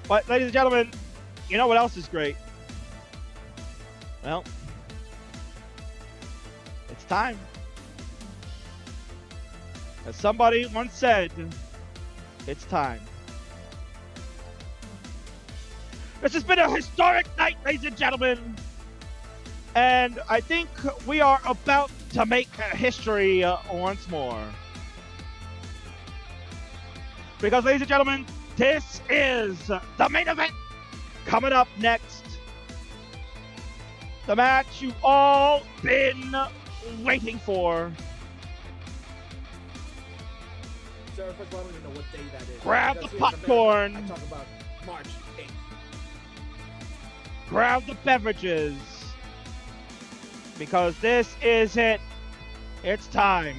But, ladies and gentlemen, you know what else is great? Well, it's time. As somebody once said, it's time. This has been a historic night, ladies and gentlemen. And I think we are about to make history once more. Because, ladies and gentlemen, this is the main event coming up next. The match you've all been waiting for. Sir, first of all, I don't even know what day that is. Grab the Because here in popcorn. America, I talk about March 8th. Grab the beverages. Because this is it. It's time.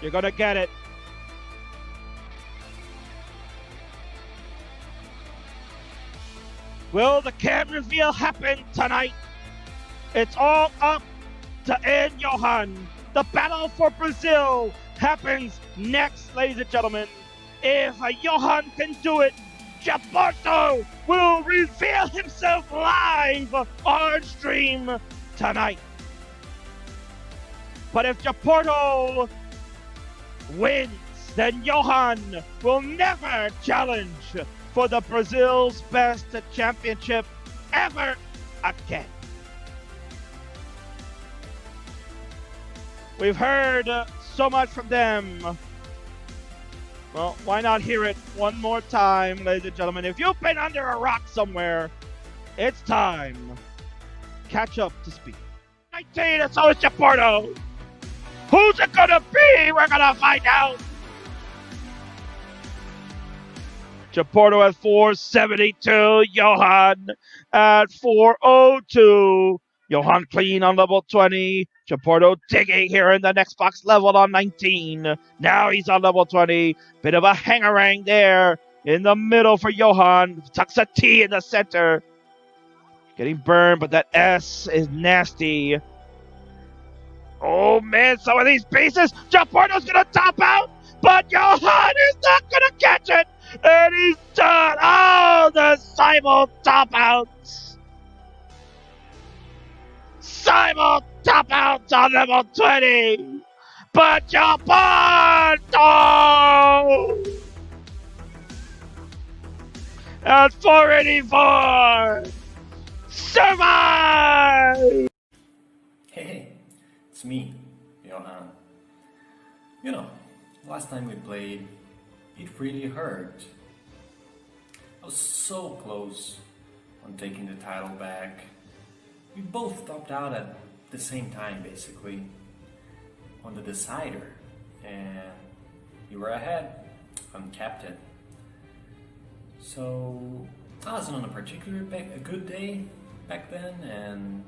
You're gonna get it. Will the cam reveal happen tonight? It's all up to Johann. The battle for Brazil happens next, ladies and gentlemen. If Johann can do it, Japorto will reveal himself live on stream tonight. But if Japorto wins, then Johann will never challenge for the Brazil's best championship ever again. We've heard so much from them. Well, why not hear it one more time, ladies and gentlemen? If you've been under a rock somewhere, it's time. Catch up to speed. 19, it's always Japorto. Who's it gonna be? We're gonna find out. Japorto at 472, Johann at 402. Johann clean on level 20. Japorto digging here in the next box level on 19. Now he's on level 20. Bit of a hangarang there in the middle for Johann. Tucks a T in the center. Getting burned, but that S is nasty. Oh man, some of these pieces. Japorto's gonna top out, but Johann is not gonna catch it. And he's done. Oh, the simul top outs. Simul top outs on level 20. But Japorto at 484 survive. Hey, it's me, Johann. You know, last time we played, it really hurt. I was so close on taking the title back. We both topped out at the same time, basically, on the decider, and you were ahead. I'm captain. So I wasn't on a a good day back then, and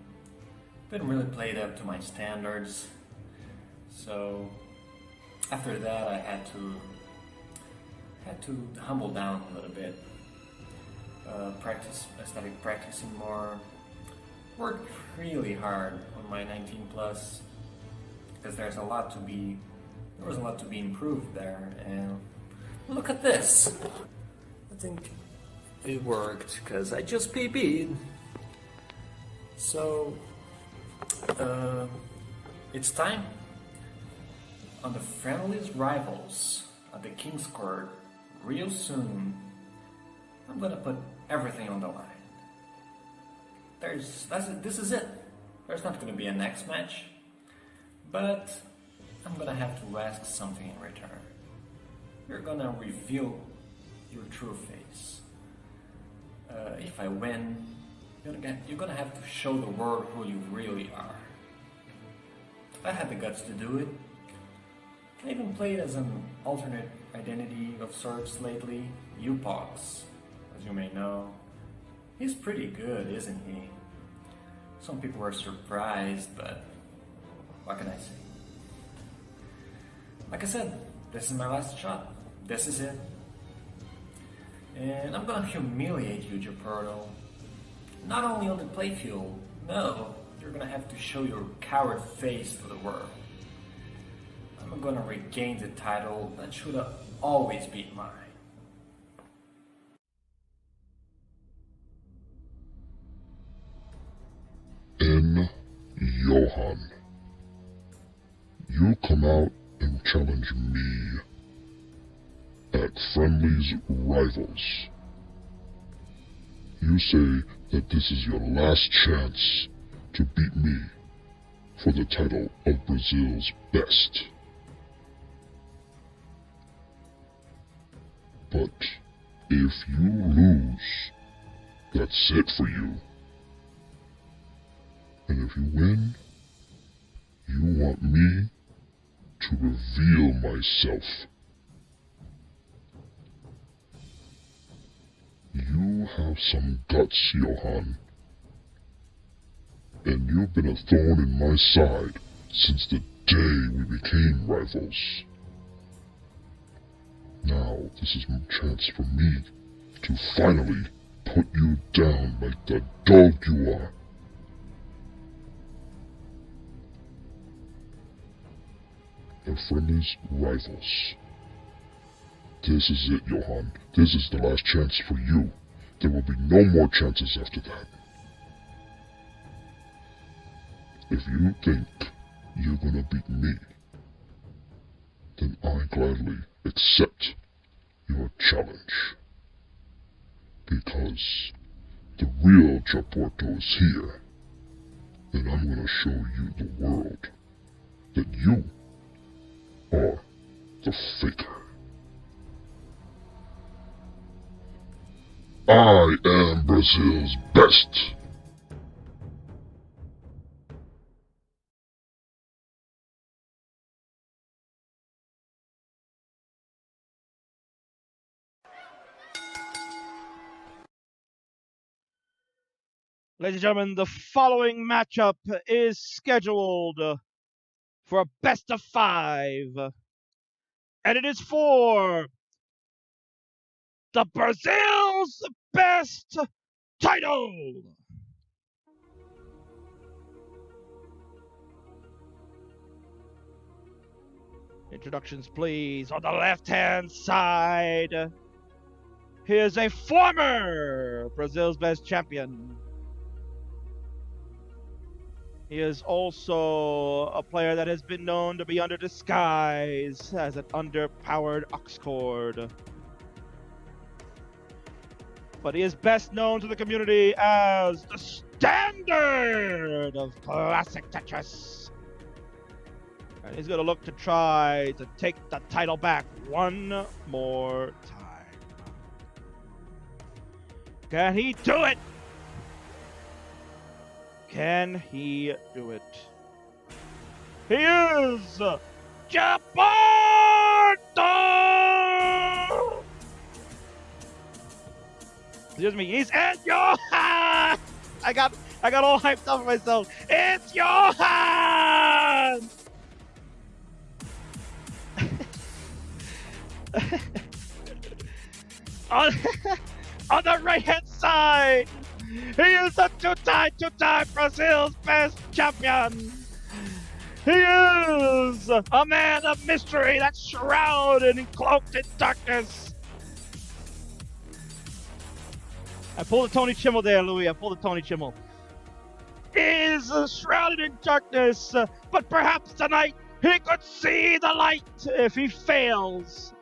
didn't really play it up to my standards. So after that, I had to humble down a little bit. I started practicing more. Worked really hard on my 19 plus because there was a lot to be improved there, and look at this. I think it worked because I just PB'd. So it's time on the Friendlies rivals at the King's Court real soon. I'm gonna put everything on the line. This is it. There's not gonna be a next match, but I'm gonna have to ask something in return. You're gonna reveal your true face. If I win, you're gonna have to show the world who you really are. I had the guts to do it. I even played as an alternate identity of sorts lately, Upox, as you may know. He's pretty good, isn't he? Some people were surprised, but what can I say? Like I said, this is my last shot. This is it. And I'm gonna humiliate you, Japorto. Not only on the playfield, no, you're gonna have to show your coward face to the world. I'm gonna regain the title that should have always been mine. N. Johann, you come out and challenge me at Friendlies Rivals. You say that this is your last chance to beat me for the title of Brazil's best. But if you lose, that's it for you. And if you win, you want me to reveal myself. You have some guts, Johann. And you've been a thorn in my side since the day we became rivals. Now, this is my chance for me to finally put you down like the dog you are. At Friendlies Rivals. This is it, Johann. This is the last chance for you. There will be no more chances after that. If you think you're gonna beat me, then I gladly accept your challenge. Because the real Japorto is here, and I'm gonna show you the world that you are the faker. I am Brazil's best. Ladies and gentlemen, the following matchup is scheduled for a best of 5. And it is for the Brazil's best title. Introductions, please. On the left-hand side, here's a former Brazil's best champion. He is also a player that has been known to be under disguise as an underpowered ox cord. But he is best known to the community as the standard of Classic Tetris. And he's going to look to try to take the title back one more time. Can he do it? Can he do it? He is Japorto! Excuse me, he's and Johann! I got all hyped up for myself. It's Johann! on the right-hand side, he is a two-time Brazil's best champion. He is a man of mystery that's shrouded and cloaked in darkness. I pulled a Tony Chimmel there, Louis. I pulled a Tony Chimmel. He is shrouded in darkness, but perhaps tonight he could see the light if he fails.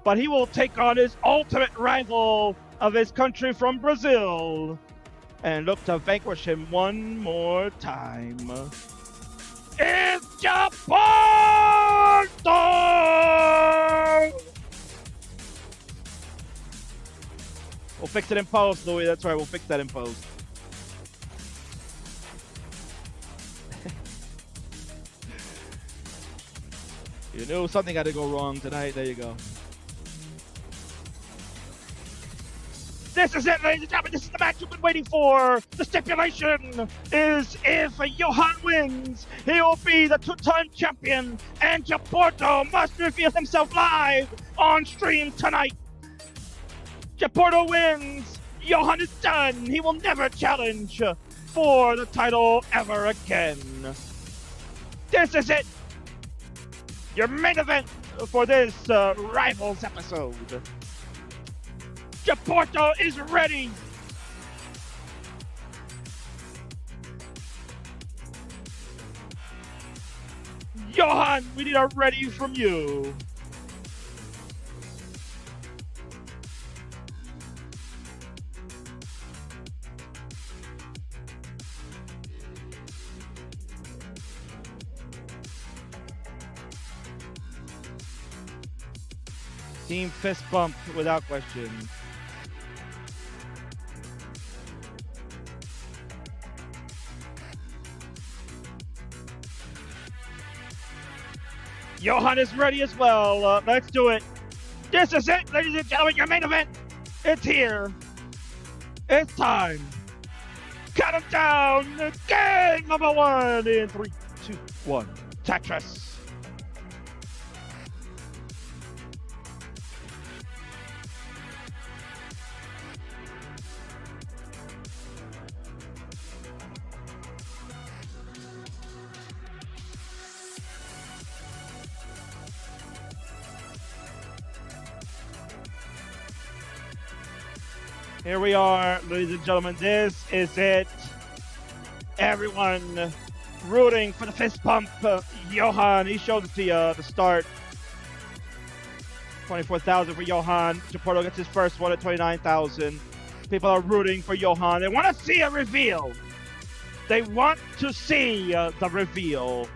But he will take on his ultimate rival of his country from Brazil and look to vanquish him one more time. It's Japorto! We'll fix it in post, Louis. That's right, we'll fix that in post. You knew something had to go wrong tonight. There you go. This is it, ladies and gentlemen. This is the match you've been waiting for. The stipulation is if Johann wins, he will be the two-time champion, and Japorto must reveal himself live on stream tonight. Japorto wins. Johann is done. He will never challenge for the title ever again. This is it. your main event for this Rivals episode. Japorto is ready. Johann, we need a ready from you. Team fist bump without question. Johann is ready as well. Let's do it. This is it, ladies and gentlemen, your main event. It's here. It's time. Count them down. Game number 1 in 3, 2, 1. Tetris. Here we are, ladies and gentlemen. This is it. Everyone rooting for the fist bump. Johann, he showed it to you to start. 24,000 for Johann. Japorto gets his first one at 29,000. People are rooting for Johann. They want to see a reveal. They want to see the reveal.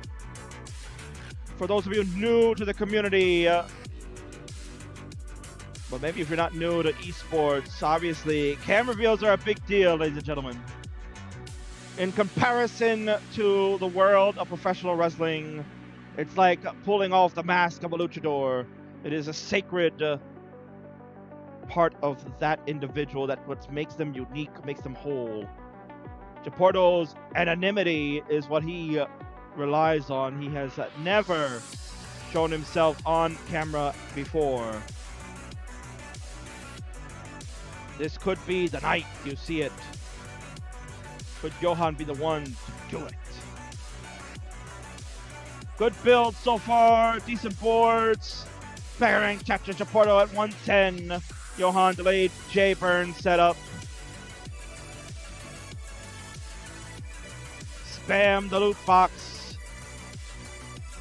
For those of you new to the community, but maybe if you're not new to esports, obviously, cam reveals are a big deal, ladies and gentlemen. In comparison to the world of professional wrestling, it's like pulling off the mask of a luchador. It is a sacred part of that individual, that what makes them unique, makes them whole. Japorto's anonymity is what he relies on. He has never shown himself on camera before. This could be the night you see it. Could Johann be the one to do it? Good build so far, decent boards. Bearing Tetris Japorto at 110. Johann delayed J burn setup. Spam the loot box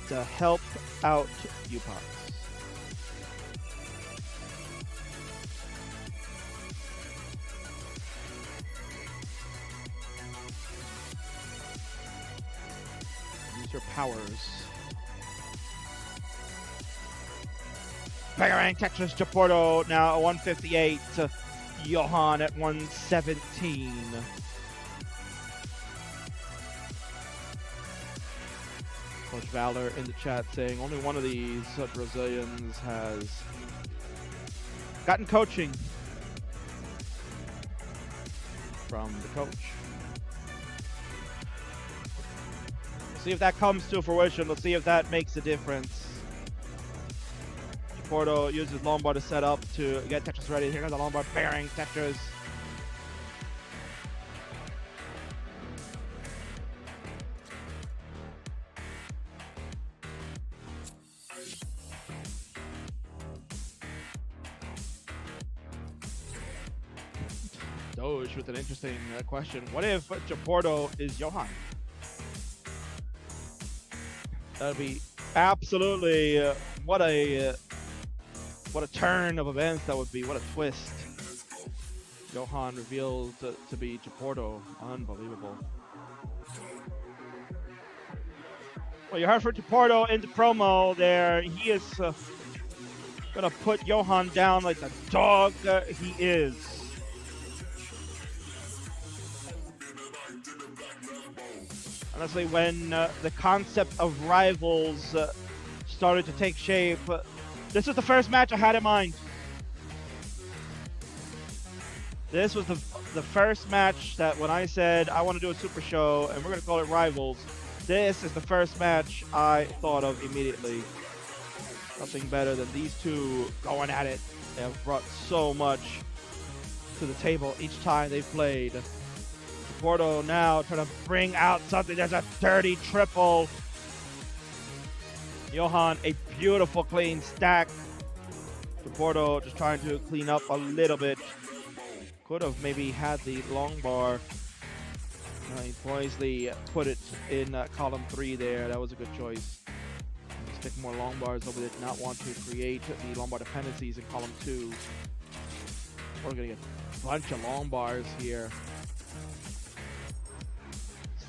to help out Upox. Your powers. Bearing Tetris Japorto now at 158. Johann at 117. Coach Valor in the chat saying only one of these Brazilians has gotten coaching from the coach. See if that comes to fruition. Let's see if that makes a difference. Japorto uses Lombard to set up to get Tetris ready. Here comes the Lombard bearing Tetris. Doge with an interesting question. What if Japorto is Johann? That'd be absolutely what a turn of events that would be. What a twist. Johann revealed to be Japorto. Unbelievable. Well, you heard from Japorto in the promo there. He is gonna put Johann down like the dog he is. Honestly, when the concept of rivals started to take shape, this was the first match I had in mind. This was the first match that when I said I want to do a super show and we're going to call it Rivals, this is the first match I thought of immediately. Nothing better than these two going at it. They have brought so much to the table each time they've played. Japorto now trying to bring out something. There's a dirty triple. Johann, a beautiful clean stack. Japorto just trying to clean up a little bit. Could have maybe had the long bar. He wisely put it in column 3 there. That was a good choice. Stick more long bars, but we did not want to create the long bar dependencies in column 2. We're going to get a bunch of long bars here.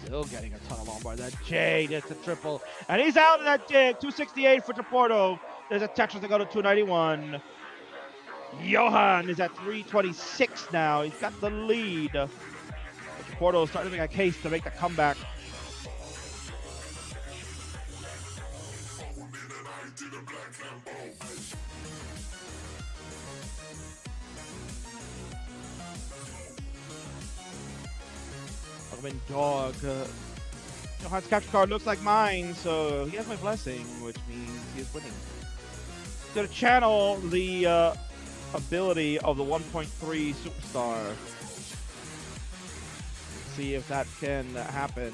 Still getting a ton of long bars. That J gets a triple. And he's out of that dig. 268 for Japorto. There's a Tetris to go to 291. Johann is at 326 now. He's got the lead. Japorto is starting to make a case to make the comeback. Dog. Johann's capture card looks like mine, so he has my blessing, which means he is winning. To channel the ability of the 1.3 superstar. See if that can happen.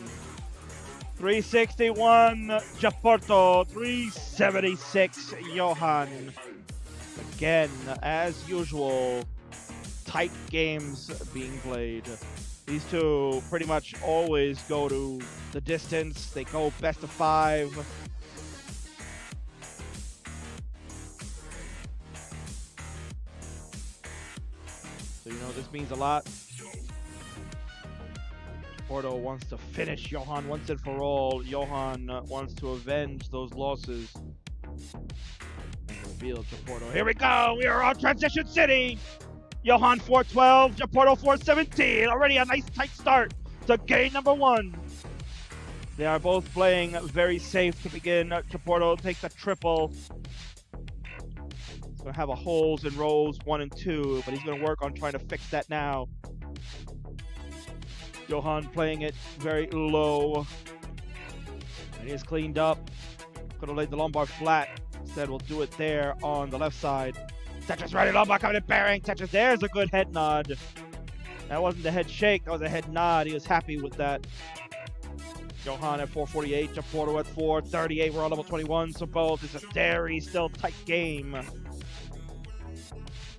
361 Japorto, 376 Johann. Again, as usual, tight games being played. These two pretty much always go to the distance. They go best of 5. So you know this means a lot. Porto wants to finish Johann once and for all. Johann wants to avenge those losses. And reveal Japorto. Here we go. We are on Transition City. Johann 412, Japorto 417. Already a nice tight start to game number 1. They are both playing very safe to begin. Japorto takes a triple. He's going to have a holes in rows 1 and 2, but he's going to work on trying to fix that now. Johann playing it very low. And he is cleaned up. Could have laid the lumbar flat. Instead, we'll do it there on the left side. Tetris ready, lumbar coming in bearing. Tetris, there's a good head nod. That wasn't the head shake, that was a head nod. He was happy with that. Johann at 448, Japorto at 438. We're on level 21, so both. It's a very still tight game.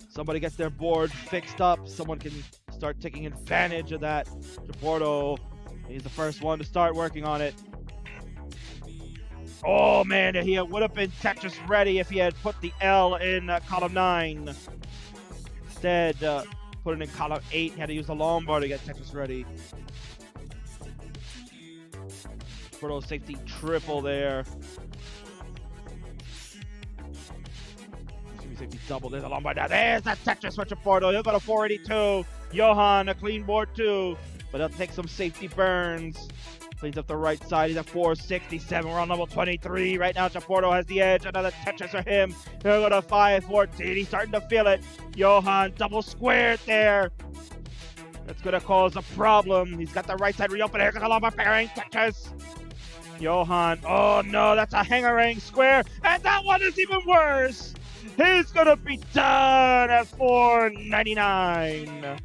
Somebody gets their board fixed up. Someone can start taking advantage of that. Japorto, he's the first one to start working on it. Oh man, he would have been Tetris ready if he had put the L in column 9. Instead, put it in column 8. He had to use the long bar to get Tetris ready. Porto safety triple there. Excuse me, safety double. There's a long bar down. There's that Tetris for Japorto. He'll go to 482. Johann, a clean board too, but he'll take some safety burns. Cleans up the right side. He's at 467. We're on level 23. Right now, Japorto has the edge. Another Tetris for him. He'll go to 514. He's starting to feel it. Johann double squared there. That's going to cause a problem. He's got the right side reopened. Here comes a lumbar pairing. Tetris. Johann. Oh, no. That's a hangering square. And that one is even worse. He's going to be done at 499.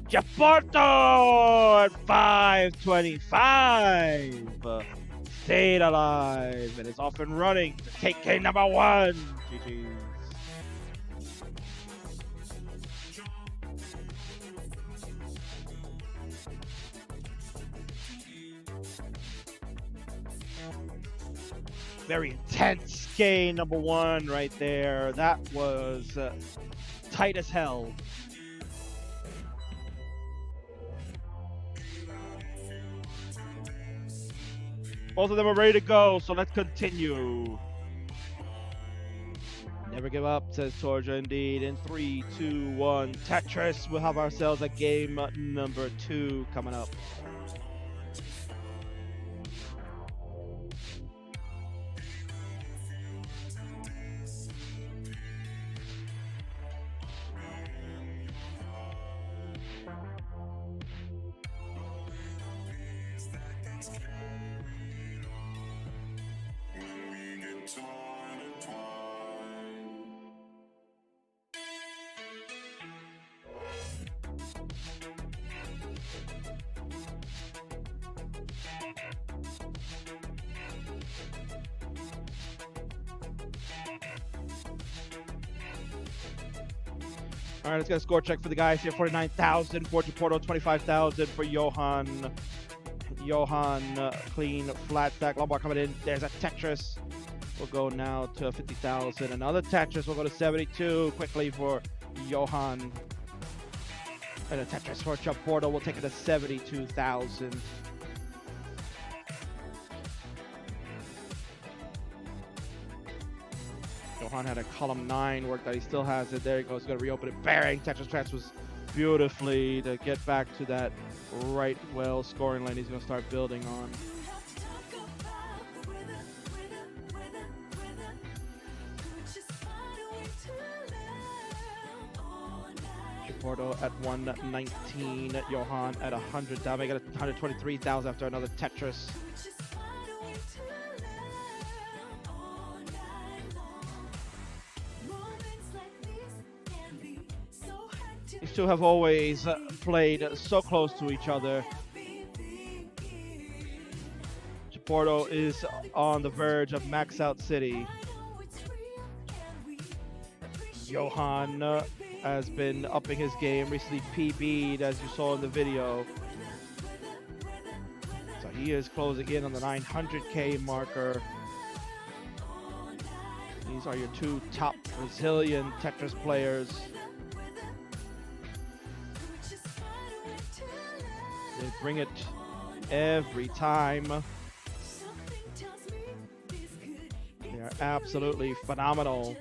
Japorto at 525. Stayed alive and is off and running to take game number 1. GG's. Very intense game number 1 right there. That was tight as hell. Both of them are ready to go, so let's continue. Never give up, says Torja indeed. In 3, 2, 1, Tetris. We'll have ourselves a game number 2 coming up. All right, let's get a score check for the guys here. 49,000 for Japorto, 25,000 for Johann. Johann, clean, flat stack. Long bar coming in. There's a Tetris. We'll go now to 50,000. Another Tetris. We'll go to 72 quickly for Johann. And a Tetris for Japorto. We'll take it to 72,000. Johann had a column 9 work that he still has it. There he goes. He's going to reopen it. Bang! Tetris transfers beautifully to get back to that right well scoring lane he's going to start building on. Japorto at 119, Johann at 100. That'll make it 123,000 after another Tetris. These two have always played so close to each other. Japorto is on the verge of Max Out City. Johann has been upping his game, recently PB'd as you saw in the video. So he is closing in on the 900K marker. These are your two top Brazilian Tetris players. They bring it every time. They are absolutely phenomenal.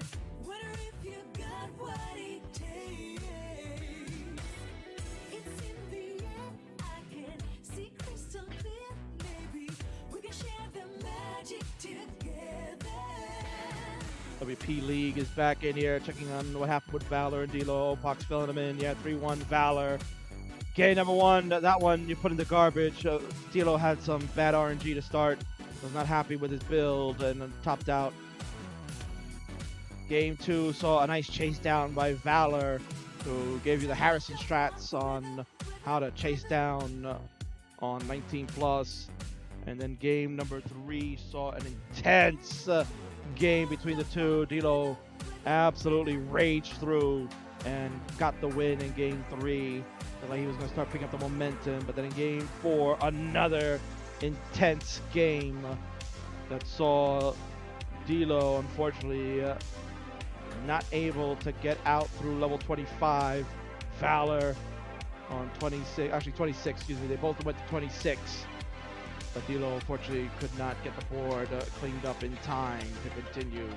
WP League is back in here, checking on what happened with Valor and Dilo. Opox filling them in. Yeah, 3-1 Valor. Game number 1, that one you put in the garbage. Dilo had some bad RNG to start. Was not happy with his build and then topped out. Game 2 saw a nice chase down by Valor, who gave you the Harrison strats on how to chase down on 19 plus. And then game number 3 saw an intense game between the two. Dilo absolutely raged through and got the win in game 3. Like he was going to start picking up the momentum, but then in game 4, another intense game that saw Dilo unfortunately not able to get out through level 25. Valor on 26, actually 26, excuse me. They both went to 26, but Dilo unfortunately could not get the board cleaned up in time to continue.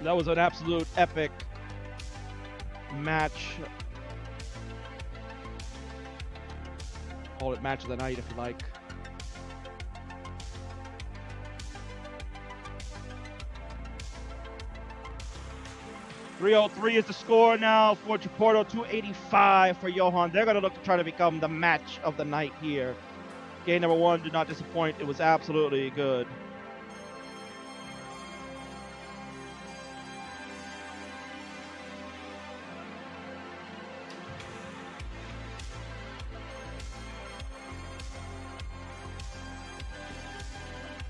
That was an absolute epic match. Call it match of the night if you like. .303 is the score now for Japorto, 285 for Johann. They're going to look to try to become the match of the night here. Game number 1 did not disappoint. It was absolutely good.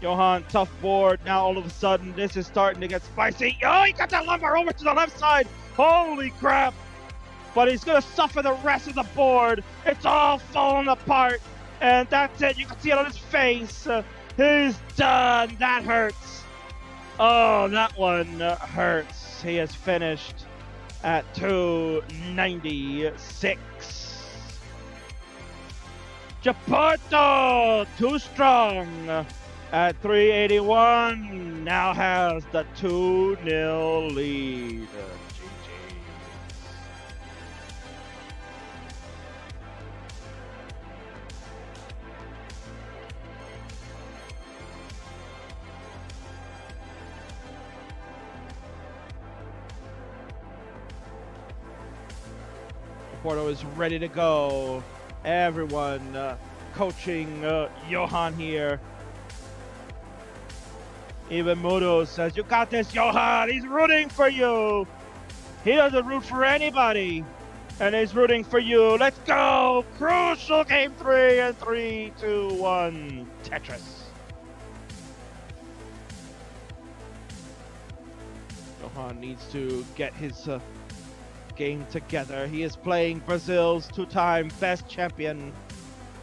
Johann, tough board. Now all of a sudden, this is starting to get spicy. Oh, he got that lumber over to the left side. Holy crap. But he's going to suffer the rest of the board. It's all falling apart. And that's it. You can see it on his face. He's done. That hurts. Oh, that one hurts. He has finished at 296. Japorto, too strong. At 381, now has the 2-0 lead. Japorto is ready to go. Everyone coaching Johann here. Even Mudo says, "You got this, Johann." He's rooting for you. He doesn't root for anybody. And he's rooting for you. Let's go. Crucial game 3 and 3, 2, 1. Tetris. Johann needs to get his game together. He is playing Brazil's two-time best champion.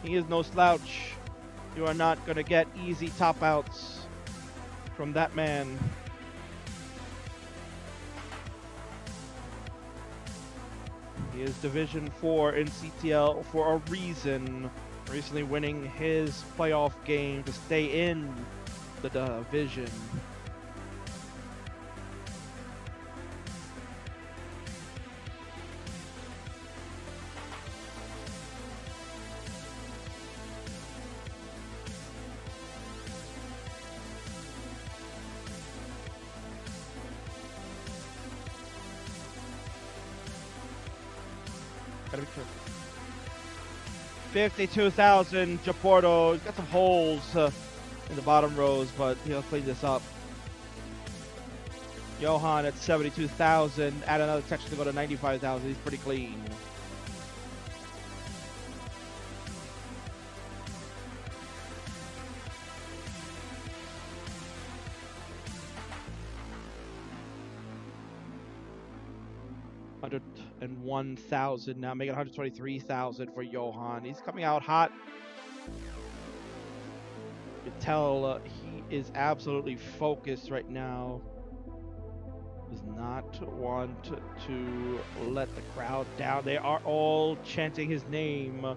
He is no slouch. You are not going to get easy top outs from that man. He is Division 4 in CTL for a reason, recently winning his playoff game to stay in the division. Gotta be careful. 52,000 Japorto. He's got some holes in the bottom rows, but he'll clean this up. Johann at 72,000. Add another section to go to 95,000. He's pretty clean. $101,000 now, making 123,000 for Johann. He's coming out hot. You can tell he is absolutely focused right now. Does not want to let the crowd down. They are all chanting his name.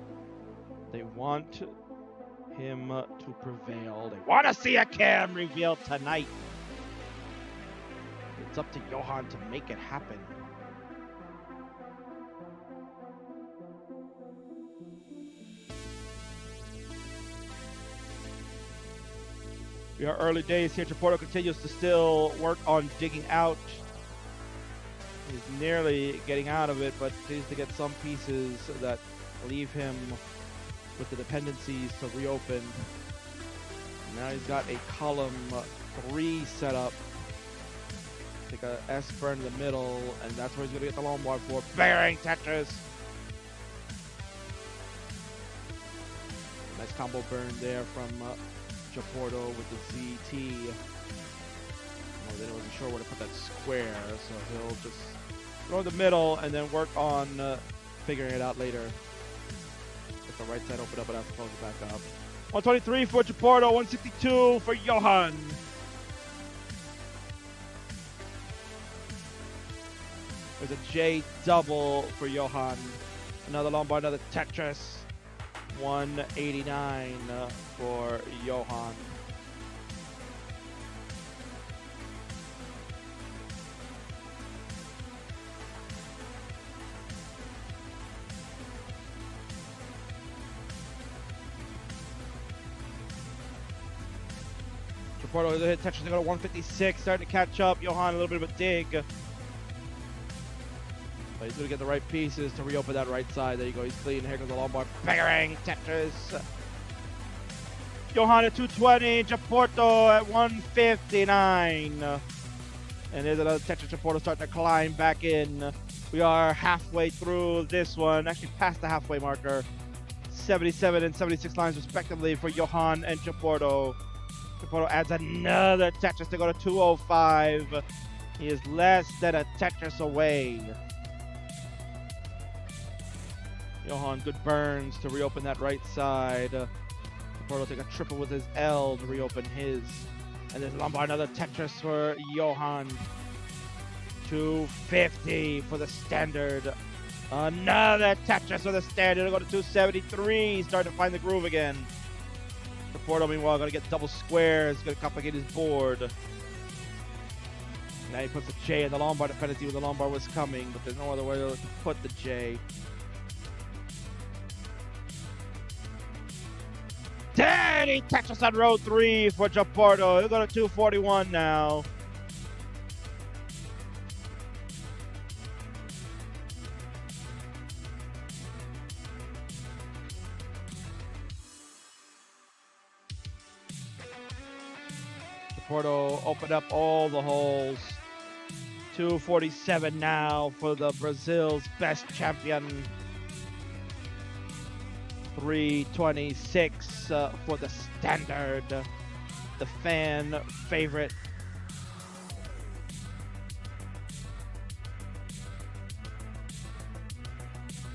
They want him to prevail. They want to see a cam reveal tonight. It's up to Johann to make it happen. We are early days here. Japorto continues to still work on digging out. He's nearly getting out of it, but needs to get some pieces that leave him with the dependencies to reopen. Now he's got a column 3 set up. Take a S burn in the middle, and that's where he's going to get the Lombard for. Bearing Tetris! Nice combo burn there from Japorto with the ZT. Well, then he wasn't sure where to put that square, so he'll just throw the middle and then work on figuring it out later. Get the right side open up and have to close it back up. 123 for Japorto, 162 for Johann. There's a J double for Johann. Another Lombard, another Tetris. 189 for Johann. Japorto hit Tetris to go to 156, starting to catch up. Johann a little bit of a dig. But he's going to get the right pieces to reopen that right side. There you go. He's clean. Here comes the Lombard. Bang! Tetris. Johann at 220. Japorto at 159. And there's another Tetris. Japorto starting to climb back in. We are halfway through this one. Actually past the halfway marker. 77 and 76 lines respectively for Johann and Japorto. Japorto adds another Tetris to go to 205. He is less than a Tetris away. Johann, good burns to reopen that right side. Japorto take a triple with his L to reopen his. And there's Lombard, another Tetris for Johann. 250 for the standard. Another Tetris for the standard. It'll go to 273. Starting to find the groove again. Japorto, meanwhile, going to get double squares. Going to complicate his board. Now he puts a J in the Lombard dependency when the Lombard was coming, but there's no other way to put the J. Daddy Tetris on row 3 for Japorto. He'll go to 241 now. Japorto opened up all the holes. 247 now for the Brazil's best champion. 326 for the standard, the fan favorite.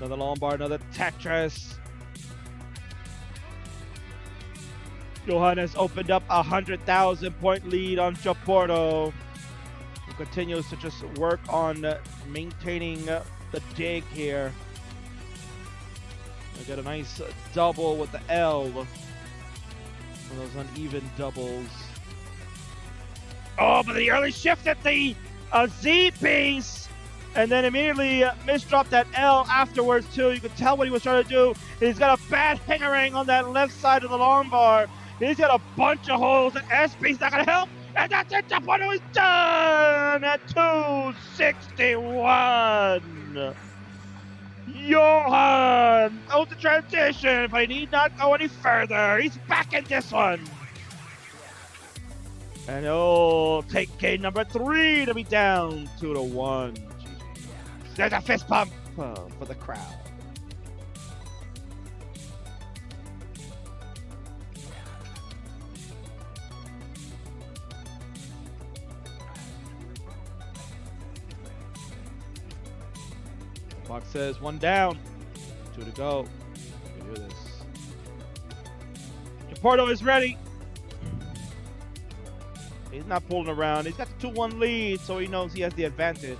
Another Lombard, another Tetris. Johann has opened up a 100,000 point lead on Japorto, who continues to just work on maintaining the dig here. I got a nice double with the L. One of those uneven doubles. Oh, but the early shift at the Z piece, and then immediately misdropped that L afterwards too. You could tell what he was trying to do. He's got a bad hangering on that left side of the long bar. He's got a bunch of holes. The S piece not gonna help, and that's it. Japorto is done at 261. Johann out the transition, but he need not go any further. He's back in this one. And he'll take game number 3 to be down 2-1. There's a fist pump for the crowd. Clock says 1 down, 2 to go. You hear this. Japorto is ready. He's not pulling around. He's got the 2-1 lead, so he knows he has the advantage.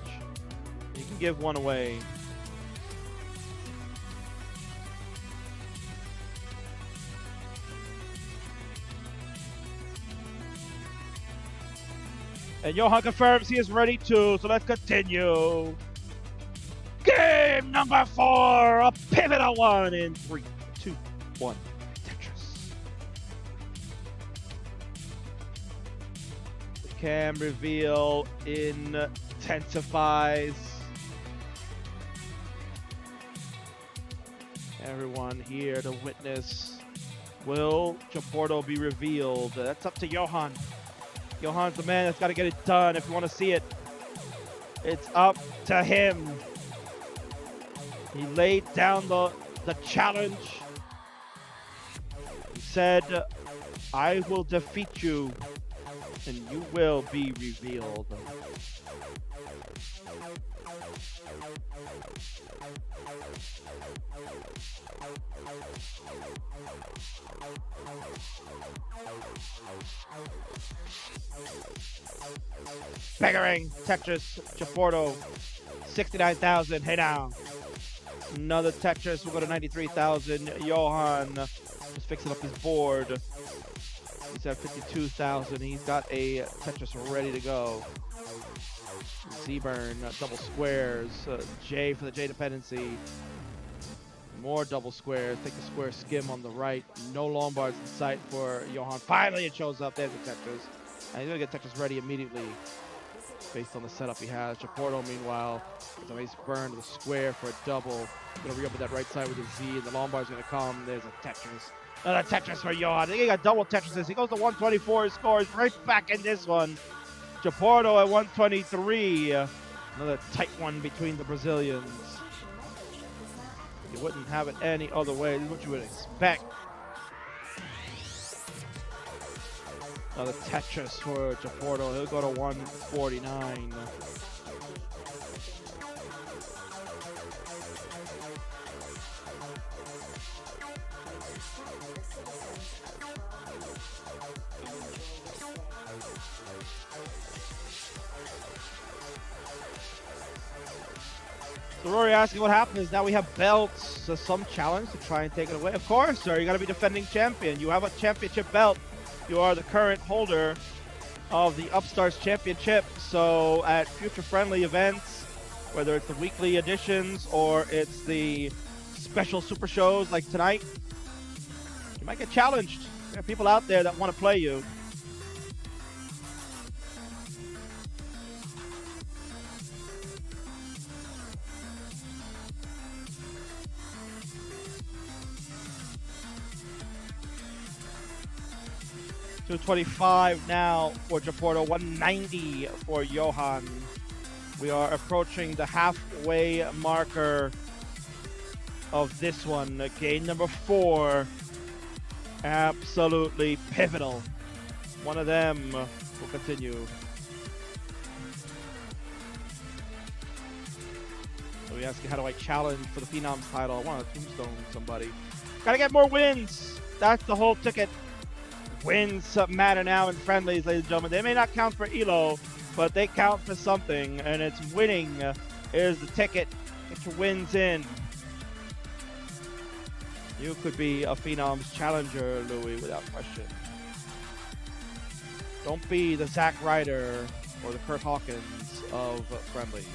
He can give one away. And Johann confirms he is ready too, so let's continue. Game number 4, a pivotal one in 3, 2, 1, Tetris. The cam reveal intensifies. Everyone here to witness. Will Japorto be revealed? That's up to Johann. Johann's the man that's got to get it done if you want to see it. It's up to him. He laid down the challenge. He said, I will defeat you and you will be revealed. Beggering Tetris, Japorto, 69,000, hey now. Another Tetris, we'll go to 93,000. Johann just fixing up his board. He's at 52,000. He's got a Tetris ready to go. Z-burn, double squares. J for the J dependency. More double squares. Take the square skim on the right. No Lombards in sight for Johann. Finally it shows up. There's the Tetris. And he's going to get Tetris ready immediately based on the setup he has. Japorto, meanwhile, with a nice burn to the square for a double. Going to re-up with that right side with a Z, and the Lombard's going to come. There's a Tetris. Another Tetris for Johann. I think he got double Tetrises. He goes to 124, scores right back in this one. Japorto at 123. Another tight one between the Brazilians. You wouldn't have it any other way. This is what you would expect. Another Tetris for Japorto. He'll go to 149. So Rory asking what happens now we have belts. So some challenge to try and take it away. Of course, sir. You got to be defending champion. You have a championship belt. You are the current holder of the Upstarts Championship. So at future friendly events, whether it's the weekly editions or it's the special super shows like tonight, you might get challenged. There are people out there that want to play you. $225 now for Japorto, 190 for Johann. We are approaching the halfway marker of this one. Game number 4. Absolutely pivotal. One of them will continue. So we asking, how do I challenge for the Phenoms title? I want to tombstone somebody. Gotta get more wins. That's the whole ticket. Wins matter now in friendlies, ladies and gentlemen. They may not count for ELO, but they count for something, and it's winning is the ticket. Get your wins in. You could be a Phenoms challenger, Louis, without question. Don't be the Zack Ryder or the Kurt Hawkins of friendlies.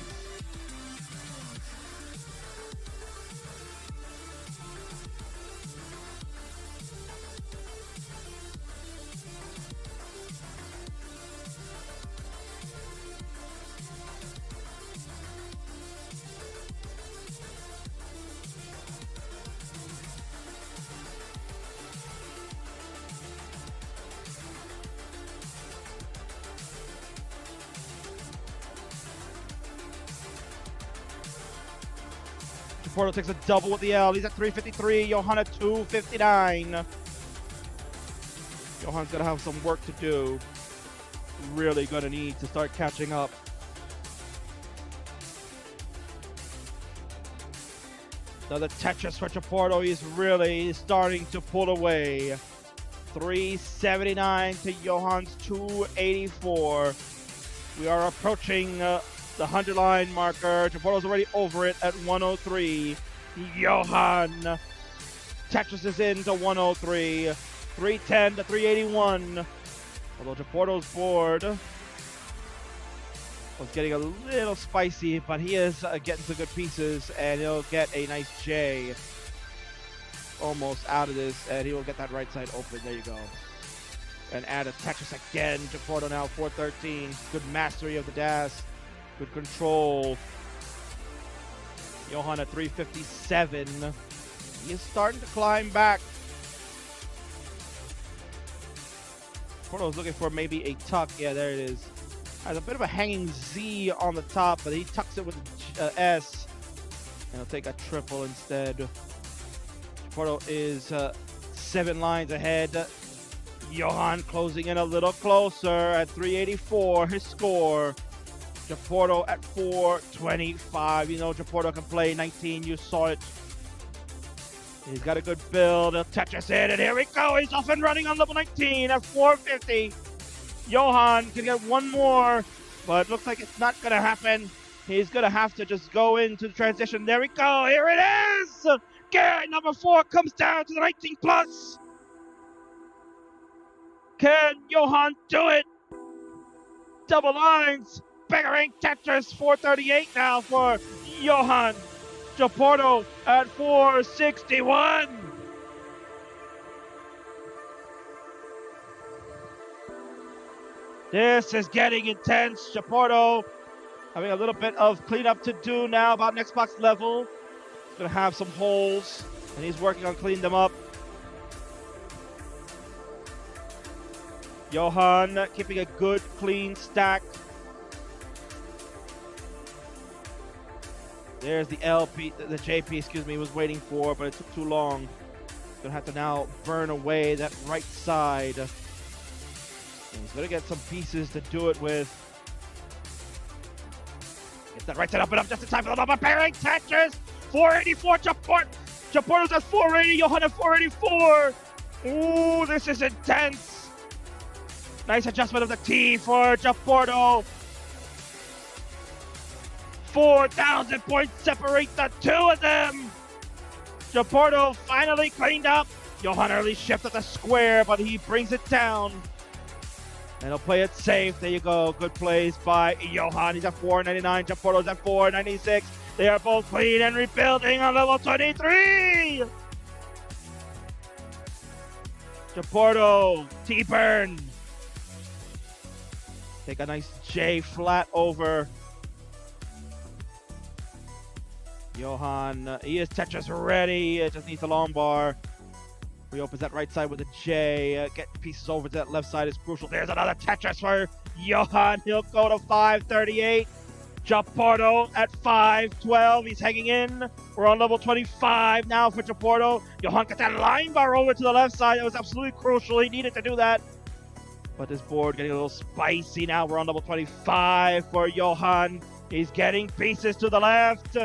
Japorto takes a double with the L. He's at 353. Johann at 259. Johann's going to have some work to do. Really going to need to start catching up. Another Tetris for Japorto. He's really starting to pull away. 379 to Johann's 284. We are approaching the 100 line marker. Japorto's already over it at 103. Johann Tetris is into 103. 310 to 381. Although Japorto's board was getting a little spicy, but he is getting some good pieces, and he'll get a nice J almost out of this, and he will get that right side open. There you go. And add a Tetris again. Japorto now 413. Good mastery of the dash. Good control. Johann at 357. He is starting to climb back. Japorto's looking for maybe a tuck. Yeah, there it is. Has a bit of a hanging Z on the top, but he tucks it with an S. And he'll take a triple instead. Japorto is 7 lines ahead. Johann closing in a little closer at 384. His score. Japorto at 425. You know Japorto can play 19. You saw it. He's got a good build. He'll Tetris in, and here we go. He's off and running on level 19 at 450. Johann can get one more, but looks like it's not going to happen. He's going to have to just go into the transition. There we go. Here it is. Garrett, number 4, comes down to the 19 plus. Can Johann do it? Double lines. Biggering Tetris, 438 now for Johann. Japorto at 461. This is getting intense. Japorto having a little bit of cleanup to do now about next box level. He's going to have some holes, and he's working on cleaning them up. Johann keeping a good, clean stack. There's the LP, the JP, excuse me, was waiting for, but it took too long. Gonna have to now burn away that right side. And he's gonna get some pieces to do it with. Get that right side up and up just in time for the double pairing. Tetris, 484. Japorto's at 480. Johann at 484. Ooh, this is intense. Nice adjustment of the T for Japorto. 4,000 points separate the two of them. Japorto finally cleaned up. Johann early shift at the square, but he brings it down. And he'll play it safe. There you go. Good plays by Johann. He's at 499. Japorto's at 496. They are both clean and rebuilding on level 23. Japorto, T-burn. Take a nice J flat over. Johann, he is Tetris ready. It just needs a long bar. Reopens that right side with a J. Get pieces over to that left side is crucial. There's another Tetris for Johann. He'll go to 538. Japorto at 512. He's hanging in. We're on level 25 now for Japorto. Johann got that line bar over to the left side. That was absolutely crucial. He needed to do that. But this board getting a little spicy now. We're on level 25 for Johann. He's getting pieces to the left.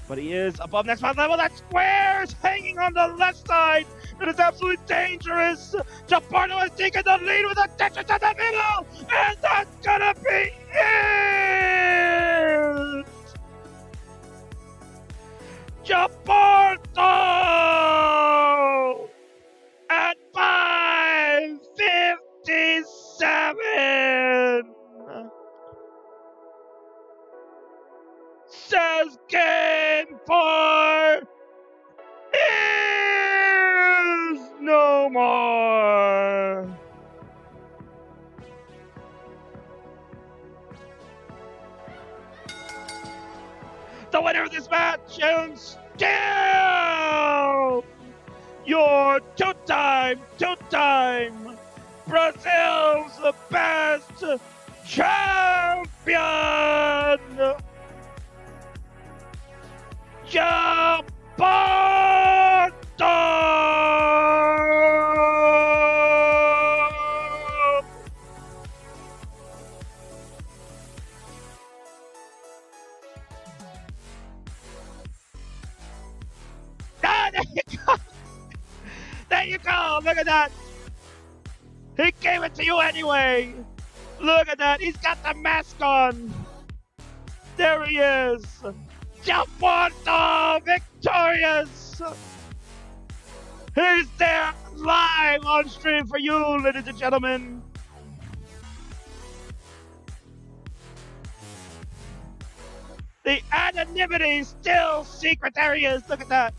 But he is above next box level. That square is hanging on the left side. It is absolutely dangerous. Japorto has taken the lead with a Tetris in the middle. And that's gonna be it. Japorto at 557 says game 4 is no more. The winner of this match is still your two-time Brazil's best champion, Japorto! Ah, there you go! There you go! Look at that! He gave it to you anyway! Look at that! He's got the mask on! There he is! Japorto victorious! He's there live on stream for you, ladies and gentlemen! The anonymity still secret. There he is. Look at that.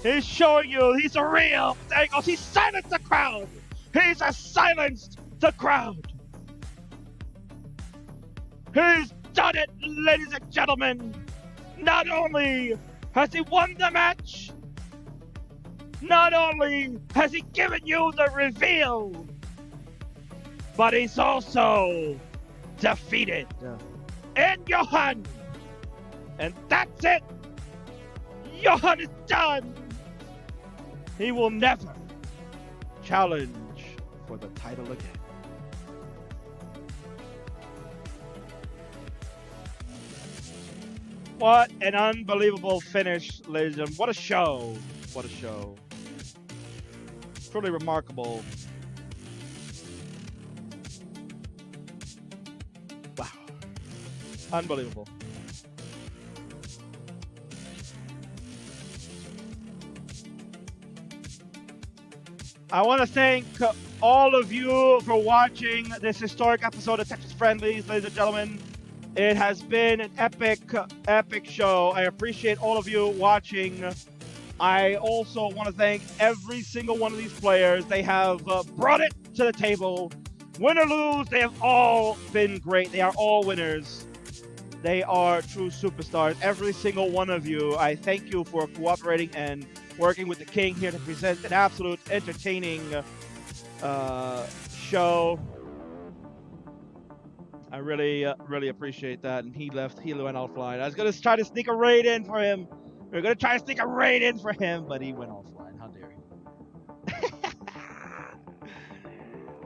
He's showing you he's a real. There he goes. He silenced the crowd. He's silenced the crowd. He's done it, ladies and gentlemen. Not only has he won the match, not only has he given you the reveal, but he's also defeated. And Johann. And that's it. Johann is done. He will never challenge for the title again. What an unbelievable finish, ladies and gentlemen. What a show. What a show. Truly remarkable. Wow. Unbelievable. I want to thank all of you for watching this historic episode of Tetris Friendlies, ladies and gentlemen. It has been an epic show. I appreciate all of you watching. I also want to thank every single one of these players. They have brought it to the table. Win or lose, they have all been great. They are all winners. They are true superstars. Every single one of you, I thank you for cooperating and working with the King here to present an absolute entertaining show. I really appreciate that. And he went offline. I was going to try to sneak a raid in for him. We were going to try to sneak a raid in for him, but he went offline. How dare he?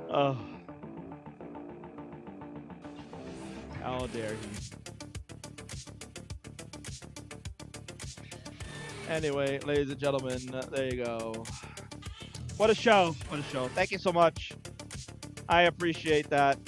Oh. How dare he? Anyway, ladies and gentlemen, there you go. What a show. What a show. Thank you so much. I appreciate that.